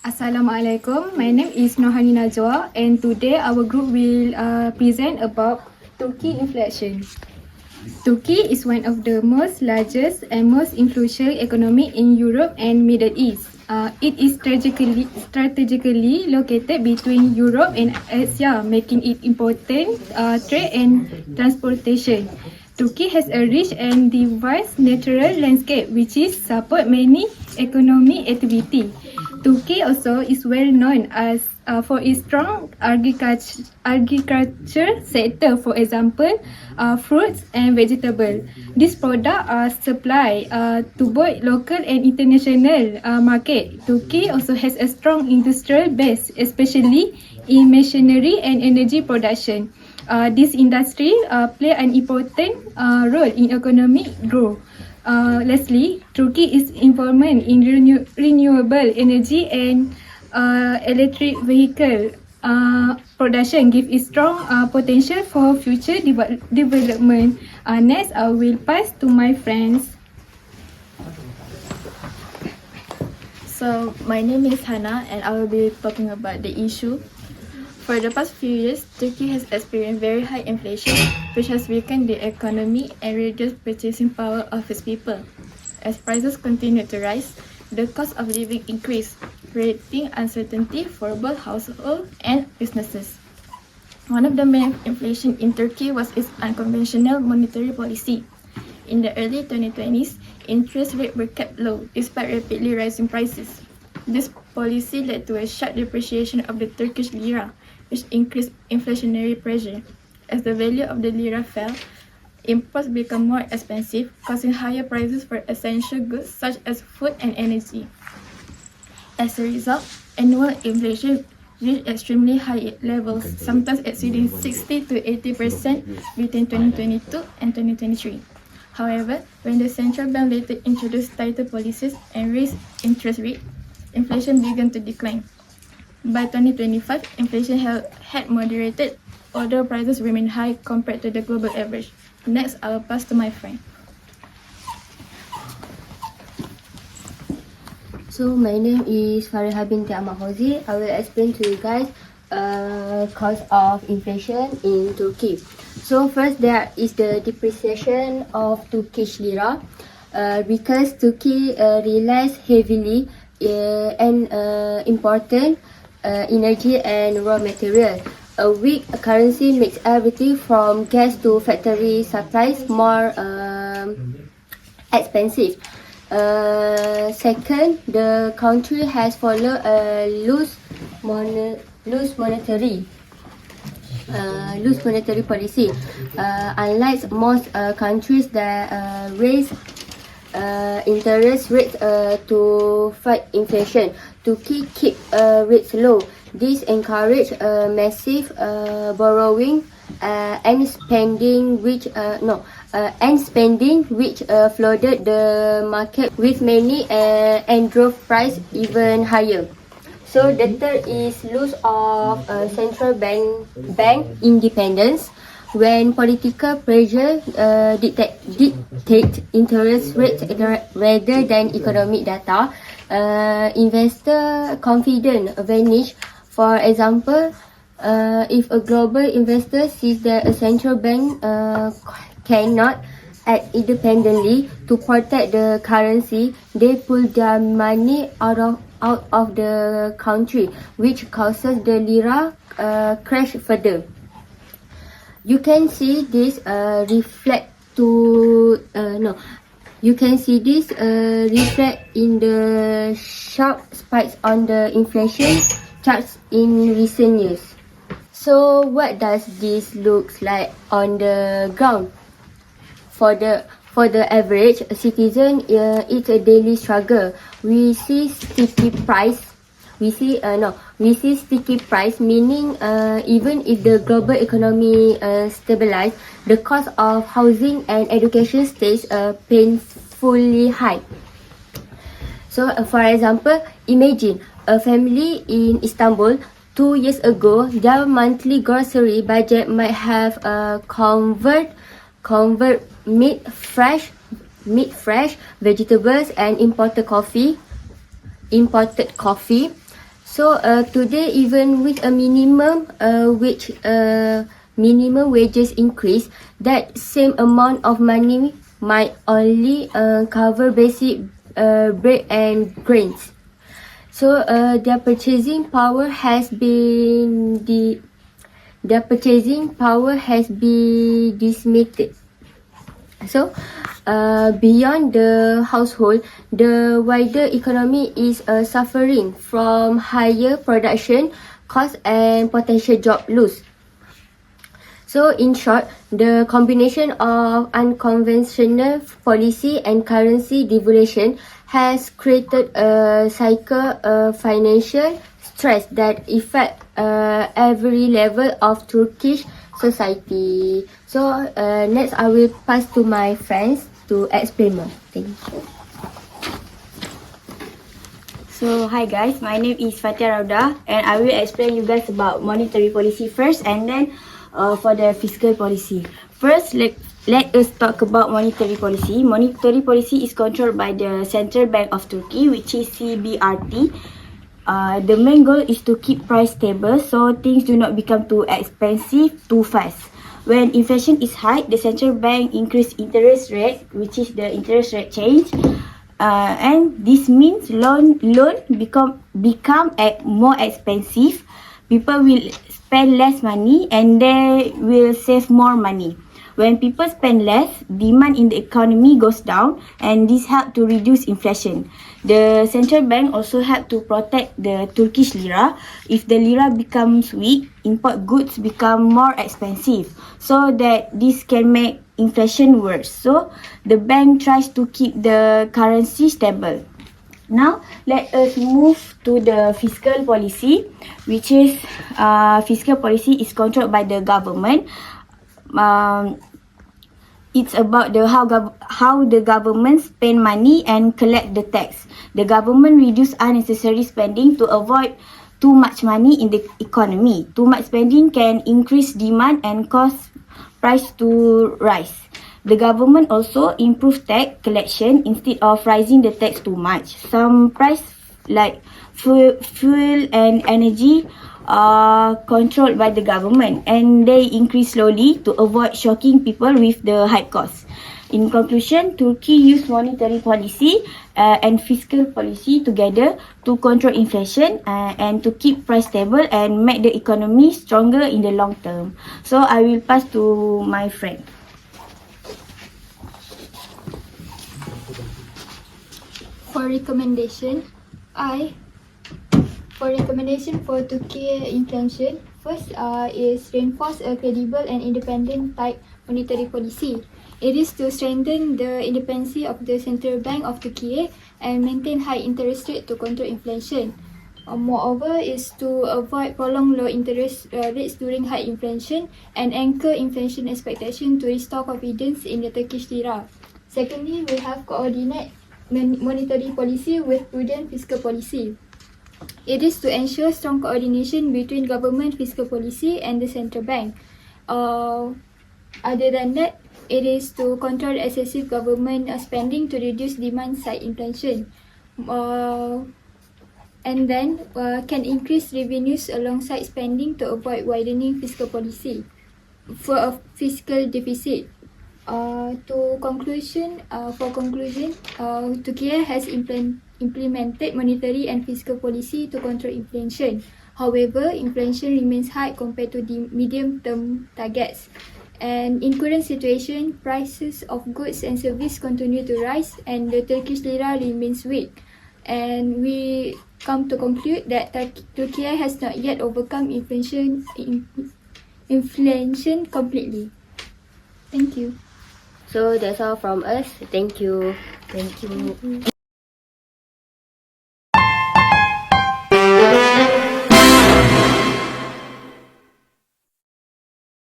Assalamualaikum. My name is NORHANI Najwa, and today our group will present about Turkey inflation. Turkey is one of the most largest and most influential economy in Europe and Middle East. It is strategically located between Europe and Asia, making it important trade and transportation. Turkey has a rich and diverse natural landscape which is support many economic activity. Turkey also is well known as for its strong agriculture sector, for example, fruits and vegetables. These products are supplied to both local and international market. Turkey also has a strong industrial base, especially in machinery and energy production. This industry play an important role in economic growth. Lastly, Turkey is involvement in renewable energy and electric vehicle production give it strong potential for future development. Next, I will pass to my friends. So, my name is Hana and I will be talking about the issue. For the past few years, Turkey has experienced very high inflation, which has weakened the economy and reduced purchasing power of its people. As prices continue to rise, the cost of living increased, creating uncertainty for both households and businesses. One of the main inflation in Turkey was its unconventional monetary policy. In the early 2020s, interest rates were kept low despite rapidly rising prices. This policy led to a sharp depreciation of the Turkish lira, which increased inflationary pressure. As the value of the lira fell, imports became more expensive, causing higher prices for essential goods such as food and energy. As a result, annual inflation reached extremely high levels, sometimes exceeding 60 to 80% between 2022 and 2023. However, when the central bank later introduced tighter policies and raised interest rates, inflation began to decline. By 2025, inflation had moderated, although prices remain high compared to the global average. Next, I will pass to my friend. So my name is FARIHAH binti FAUZI. I will explain to you guys cause of inflation in Turkey. So first, there is the depreciation of Turkish lira because Turkey relies heavily and important energy and raw material. A weak currency makes everything from gas to factory supplies more expensive. Second, the country has followed a loose monetary policy. Unlike most countries that raise interest rates to fight inflation, Turkey keep rates low. This encourage massive borrowing and spending, which flooded the market with many and drove price even higher. So the third is loss of central bank independence. When political pressure dictate interest rates rather than economic data, investor confidence vanish. For example, if a global investor sees that a central bank cannot act independently to protect the currency, they pull their money out of the country, which causes the lira crash further. You can see this reflect in the sharp spikes on the inflation charts in recent years. So what does this look like on the ground? For the average citizen, it's a daily struggle. We see sticky price. Sticky price, meaning even if the global economy stabilize, the cost of housing and education stays painfully high. So, for example, imagine a family in Istanbul 2 years ago. Their monthly grocery budget might have convert meat fresh vegetables and imported coffee. So today, even with a minimum wages increase, that same amount of money might only cover basic bread and grains. So their purchasing power has been decimated. So beyond the household, the wider economy is suffering from higher production costs and potential job loss. So in short, the combination of unconventional policy and currency devaluation has created a cycle of financial stress that affect every level of Turkish society. So next I will pass to my friends to explain more. Thank you. So hi guys, my name is FATHIAH RAUDAH and I will explain you guys about monetary policy first and then for the fiscal policy. First, let us talk about monetary policy. Monetary policy is controlled by the Central Bank of Turkey, which is CBRT. The main goal is to keep price stable so things do not become too expensive too fast. When inflation is high, the central bank increase interest rate, which is the interest rate change. And this means loan become more expensive. People will spend less money and they will save more money. When people spend less, demand in the economy goes down and this help to reduce inflation. The central bank also help to protect the Turkish lira. If the lira becomes weak, import goods become more expensive, so that this can make inflation worse. So the bank tries to keep the currency stable. Now let us move to the fiscal policy, which is fiscal policy is controlled by the government. It's about how the government spend money and collect the tax. The government reduce unnecessary spending to avoid too much money in the economy. Too much spending can increase demand and cause price to rise. The government also improve tax collection instead of raising the tax too much. Some price like fuel and energy are controlled by the government and they increase slowly to avoid shocking people with the high costs. In conclusion, Turkey use monetary policy and fiscal policy together to control inflation and to keep price stable and make the economy stronger in the long term. So I will pass to my friend. For recommendation for Turkiye inflation, first is reinforce a credible and independent type monetary policy. It is to strengthen the independence of the Central Bank of Turkey and maintain high interest rate to control inflation. Moreover, is to avoid prolonged low interest rates during high inflation and anchor inflation expectation to restore confidence in the Turkish lira. Secondly, we have coordinate monetary policy with prudent fiscal policy. It is to ensure strong coordination between government fiscal policy and the central bank. Other than that, it is to control excessive government spending to reduce demand side inflation. And then can increase revenues alongside spending to avoid widening fiscal policy for a fiscal deficit. For conclusion, Turkey has implemented monetary and fiscal policy to control inflation. However, inflation remains high compared to the medium-term targets. And in current situation, prices of goods and services continue to rise and the Turkish lira remains weak. And we come to conclude that Turkey has not yet overcome inflation completely. Thank you. So that's all from us. Thank you. Thank you.